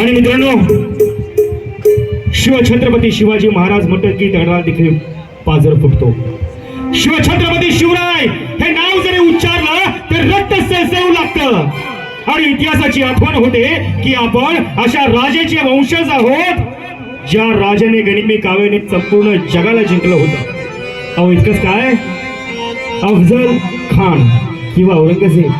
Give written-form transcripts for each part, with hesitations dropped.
आणि मित्रांनो, शिवछत्रपती शिवाजी महाराज म्हटलं की तळाला देखील पाजर फुटतो. शिवछत्रपती शिवराय हे नाव जरी उच्चारलं तर रक्त सळसळू लागतं आणि इतिहासाची आठवण होते की आपण अशा राजाचे वंशज आहोत ज्या राजाने गनिमी काव्याने संपूर्ण जगाला जिंकलं होतं. अहो इतकंच काय, अफजल खान किंवा औरंगजेब.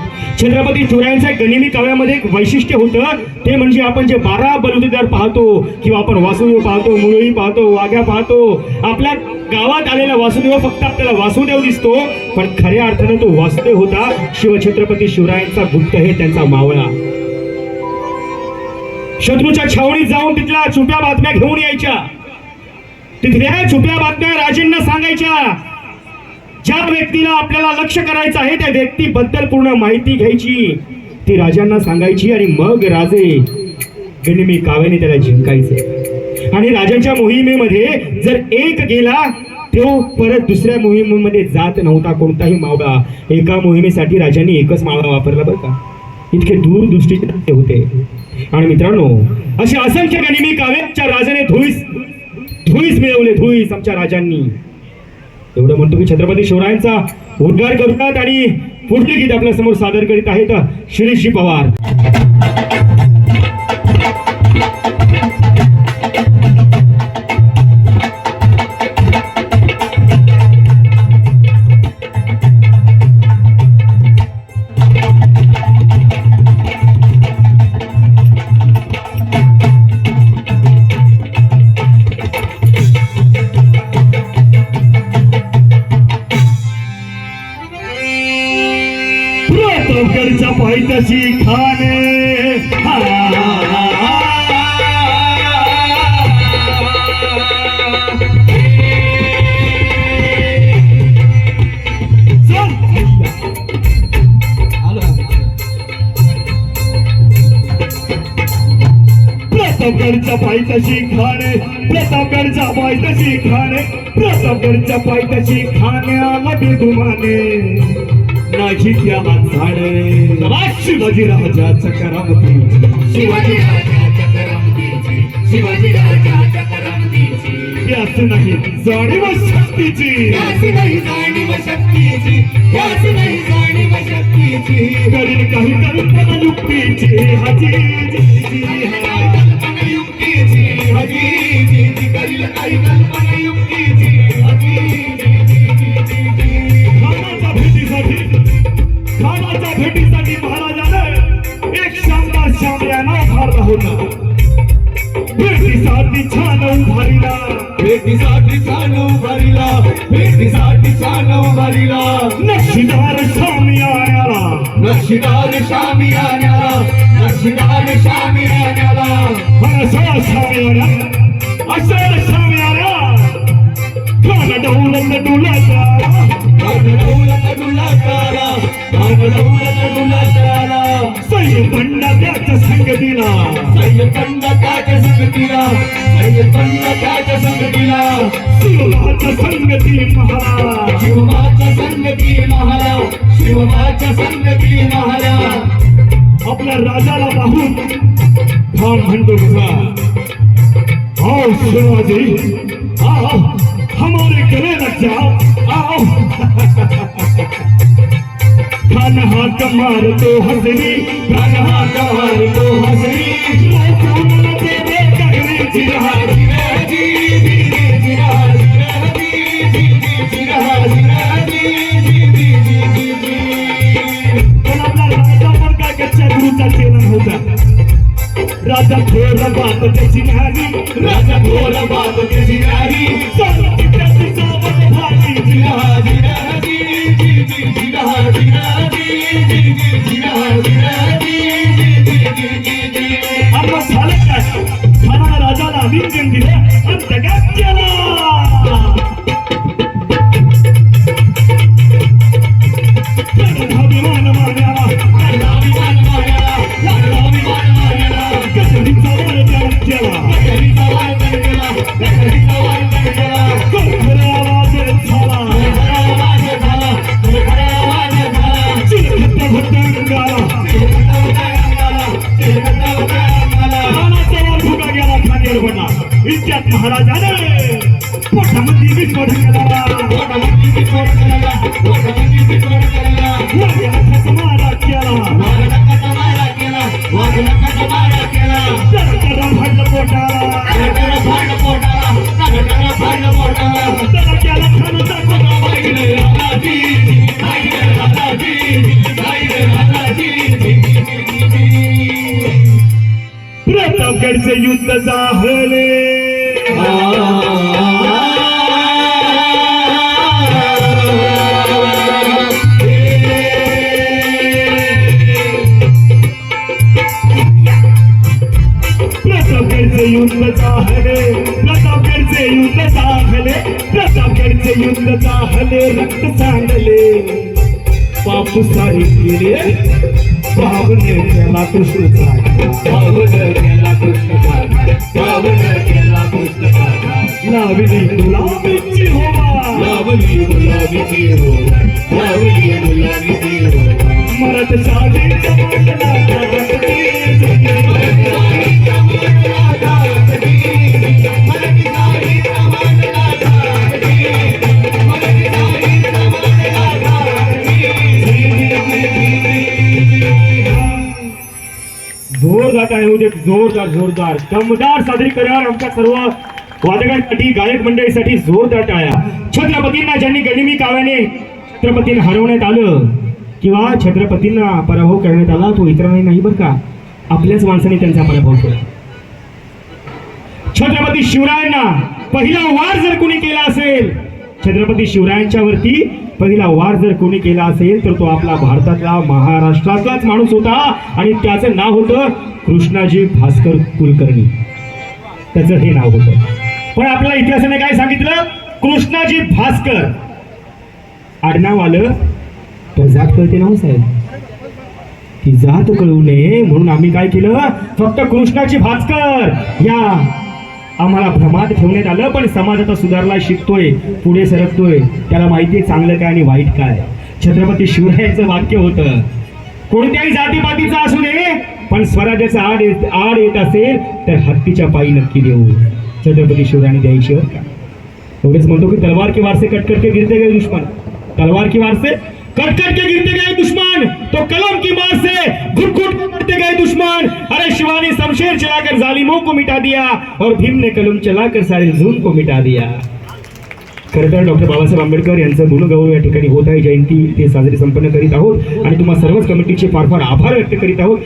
छत्रपती शिवरायांच्या गनिमी काव्यामध्ये एक वैशिष्ट्य होतं, ते म्हणजे आपण जे 12 बलुतेदार पाहतो किंवा आपण वासुदेव पाहतो, मुरळी पाहतो, वाघ्या पाहतो. आपल्या गावात आलेला वासुदेव फक्त आपल्याला वासुदेव दिसतो, पण खऱ्या अर्थानं तो वासुदेव होता शिवछत्रपती शिवरायांचा गुप्त हे त्यांचा मावळा. शत्रूच्या छावणीत जाऊन तिथल्या छुप्या बातम्या घेऊन यायच्या, तिथल्या छुप्या बातम्या राजेंना सांगायच्या. ज्या व्यक्तीला आपल्याला लक्ष करायचं आहे त्या व्यक्तीबद्दल पूर्ण माहिती घ्यायची, ती राजांना सांगायची आणि मग राजे गनिमी काव्याने त्याला जिंकायचे. आणि राजांच्या मोहिमेमध्ये जर एक गेला तो परत दुसऱ्या मोहिमेमध्ये जात नव्हता कोणताही मावळा. एका मोहिमेसाठी राजांनी एकच मावळा वापरला बरं का, इतके दूरदृष्टीचे होते. आणि मित्रांनो, असे असंख्य गनिमी काव्याच्या राजाने धुईस मिळवले, धुईस आमच्या राजांनी. एवढं म्हणतो की छत्रपती शिवरायांचा उद्गार करतात आणि पुढचे गीत आपल्या समोर सादर करीत आहेत शिरीषजी पवार. प्रतापगडच्या पायथ्याशी खाने प्रतापगडच्या पायथ्याशी खाणे, प्रतापगडच्या पायथ्याशी खाणे, प्रतापगडच्या पायथ्याशी खाणे आला बेगुमाने माझी त्या झाडे. शिवाजी राजाच्या करामतीची, शिवाजी राजाच्या करामतीची, शिवाजी राजाच्या करामतीची. याच नाही जाणीव शक्तीची, याच नाही जाणीव शक्तीची, याच नाही जाणीव शक्तीची. करील काही कल्पना युक्तीची, हाजी कल्पना युक्तीची, हजी करील काही कल्पना युक्तीची, हजी. खानाच्या भेटीसाठी महाराजाने एक शामला शामऱ्याना फारला होता. भेटीसाठी छान उभारीला, भेटीसाठी छान उभारीला, भेटीसाठी छान उभारीला. नक्षीदार शामियान्याला, नक्षीदार शामियान्याला, नक्षीदार शामियान्याला. असा शामियान्या, असा शामियान्या खान डौलत डुलाचा, दौलत डुलाचाला, दौलत डुलाचाला. सैन्यबंड त्याच्या संगतीला, सैन्यबंड त्याच्या संगतीला, सैन्यबंड त्याच्या संगतीला. शिवमाच्या संगती महारा, शिवमाच्या संगती महारा, शिवमाच्या संगती महारा. आपल्या राजाला पाहून खान म्हणतो कसा, आओ शिवाजी, आओ हमारे गले लग जाओ, आओ. खान हाथ मारतो हसरी, खान हाथ मारतो हसरी. जिराजी, जिराजी, जिराजी, जिराजी. पण आपला राजा पण काय कच्च्या गुरुचा चेलन होता. राजा थोर बात त्याची नाही, राजा थोर बात त्याची नाही. त्याची सोबत भाजी. जिराजी, जिराजी, जिराजी, आता झालं काय, खाना राजाला अभिनंदन दिलं आणि जगात केला. अभिमान मान्याला, अभिमान मान्याला, अभिमान मान्याला. कचरीचा वर त्याला केला, कचरीचा वार केला, कचरीचा वार केला. खरा आवाज झाला, खरा आवाज झाला, खरा आवाज झाला. चिरखत भटंगाला, चिरखत भटंगाला, चिरखत भटंगाला. खानाचा इतक्यात महाराजाने पोटामध्ये विस्फोट केला पोटामध्ये विस्फोट केला, पोटामध्ये विस्फोट केला. वाघनखाचा मारा केला वाघनखाचा मारा केला, वाघनखाचा मारा केला. त्याला भांडलं पोटाला त्याला भांड पोटाला, त्याला भांड पोटाला. त्याला केला खाण्याचा खोटा बाई रे राधाजी, बाई रे राधाजी, बाई रे राधाजी. प्रतापगडचे युद्ध झाले प्रतापगडचे युद्ध झाले प्रतापगडचे युद्ध झाले प्रतापगडचे युद्ध झाले रक्त सांडले बापू सारे गेले भावने केला कृष्णचा भावने केला कृष्णचा, भावने केला कृष्णचा. लावली गुलाबीची होवा लावली गुलाबीची रोज, लावली गुलाबीची रोज. मराठ शाळेच्या जोरदार आहे होते जोरदार जोरदार दमदार सादरीकरण आमच्या सर्व वादकांसाठी गायक मंडळीसाठी जोरदार टाळ्या. छत्रपतींना ज्यांनी गनिमी काव्याने छत्रपतींना हरवण्यात आलं किंवा छत्रपतींना पराभव करण्यात आला तो इतरांनी नाही बरं का, आपल्याच माणसाने त्यांचा पराभव केला. छत्रपती शिवरायांना पहिला वार जर कोणी केला असेल, छत्रपती शिवरायांच्या वरती पहिला वार जर कोणी केला असेल तर तो आपला भारतातला महाराष्ट्रातलाच माणूस होता आणि त्याचं नाव होतं कृष्णाजी भास्कर कुलकर्णी. त्याचं हे नाव होतं. पण आपल्या इतिहासाने काय सांगितलं, कृष्णाजी भास्कर आडनाव आलं तर जात कळते ना हो साहेब, ती जात कळू नये म्हणून आम्ही काय केलं, फक्त कृष्णाजी भास्कर या आम्हाला भ्रमात ठेवण्यात आलं. पण समाज आता सुधारला, शिकतोय, पुढे सरकतोय, त्याला माहिती आहे चांगलं काय आणि वाईट काय. छत्रपती शिवरायांचं वाक्य होतं, कोणत्याही जातीपातीचा असू दे पण स्वराज्याचा आड येत असेल तर हत्तीच्या पायी नक्की देऊ. छत्रपती शिवरायांनी द्यायची बरं का. एवढेच म्हणतो की तलवार के वार से कट करके गिरते गए दुश्मन, तलवार की वार से कट करके गिरते गए दुश्मन, तो कलम की मार से घुट घुट करते गए दुश्मन. अरे शिवा ने शमशेर चलाकर जालिमों को मिटा दिया और भीम ने कलम चलाकर सारे जुल्म को मिटा दिया. खरं तर डॉक्टर बाबासाहेब आंबेडकर यांचं गुणगौरव या ठिकाणी होत आहे. जयंती ते साजरी संपन्न करीत आहोत आणि तुम्हा सर्वच कमिटीचे फार फार आभार व्यक्त करीत आहोत.